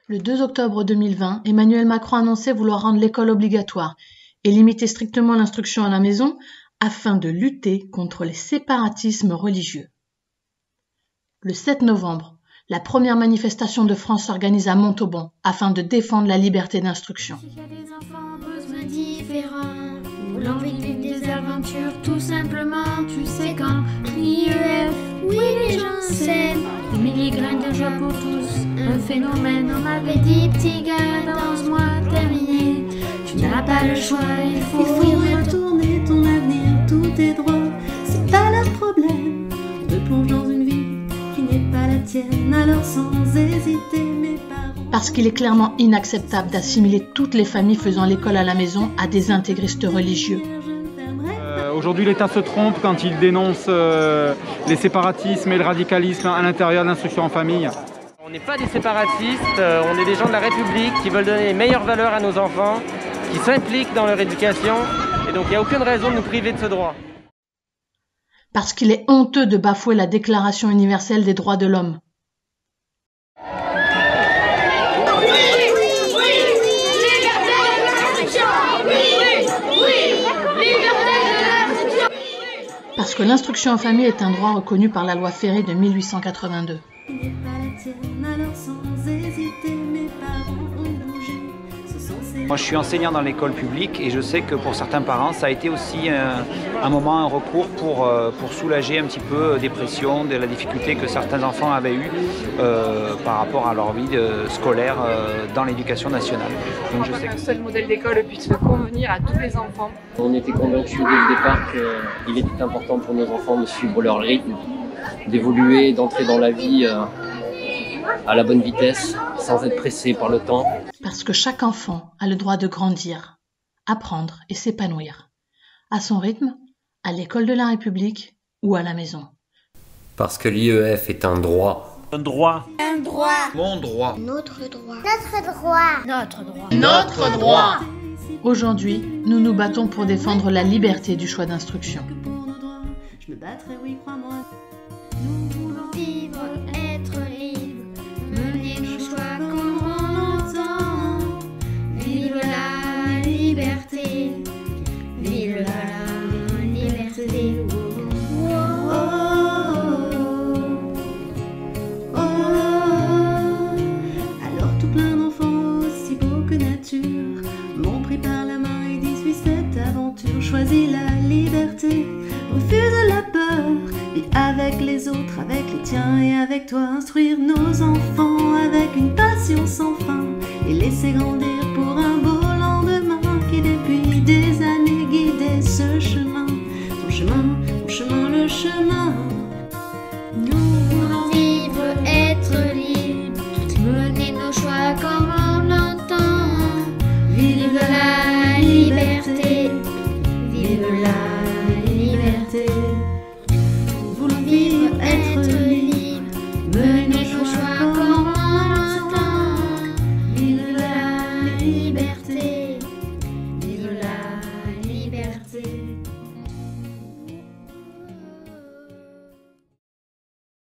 Le 2 octobre 2020, Emmanuel Macron annonçait vouloir rendre l'école obligatoire et limiter strictement l'instruction à la maison afin de lutter contre les séparatismes religieux. Le 7 novembre, la première manifestation de France s'organise à Montauban afin de défendre la liberté d'instruction. Il y a des enfants besoins différents, ou l'envie de vivre des aventures tout simplement, tu sais quand l'IEF, oui les gens s'aiment, des milligraines de joie pour tous, un phénomène, on m'avait dit petit gars dans ce mois terminé, tu n'as pas le choix, il faut y retourner, ton avenir, tout est droit, c'est pas leur problème, on te plonge dans une vie qui n'est pas la tienne, alors sans hésiter mes parents. Parce qu'il est clairement inacceptable d'assimiler toutes les familles faisant l'école à la maison à des intégristes religieux. Aujourd'hui, l'État se trompe quand il dénonce les séparatismes et le radicalisme à l'intérieur de l'instruction en famille. On n'est pas des séparatistes, on est des gens de la République qui veulent donner les meilleures valeurs à nos enfants, qui s'impliquent dans leur éducation, et donc il n'y a aucune raison de nous priver de ce droit. Parce qu'il est honteux de bafouer la Déclaration universelle des droits de l'homme. Parce que l'instruction en famille est un droit reconnu par la loi Ferré de 1882. Moi, je suis enseignant dans l'école publique et je sais que pour certains parents, ça a été aussi un moment, un recours pour soulager un petit peu des pressions, de la difficulté que certains enfants avaient eu par rapport à leur vie scolaire dans l'éducation nationale. Donc, je sais qu'un seul modèle d'école puisse convenir à tous les enfants. On était convaincus dès le départ qu'il était important pour nos enfants de suivre leur rythme, d'évoluer, d'entrer dans la vie à la bonne vitesse, sans être pressé par le temps. Parce que chaque enfant a le droit de grandir, apprendre et s'épanouir, à son rythme, à l'école de la République ou à la maison. Parce que l'IEF est un droit. Un droit. Un droit. Mon droit. Notre droit. Notre droit. Notre droit. Notre droit. Aujourd'hui, nous nous battons pour défendre la liberté du choix d'instruction. Je me battrai, oui, crois-moi. Nous voulons vivre, être libre, mener nos choix comme on l'entend. Vive la liberté, vive la liberté. Oh, oh, oh, oh. Alors tout plein d'enfants aussi beaux que nature m'ont pris par la main et dit suis cette aventure. Choisis la liberté, refuse la peur, vis avec les autres, avec les tiens et avec toi. Instruire nos enfants avec une passion sans fin et laisser grandir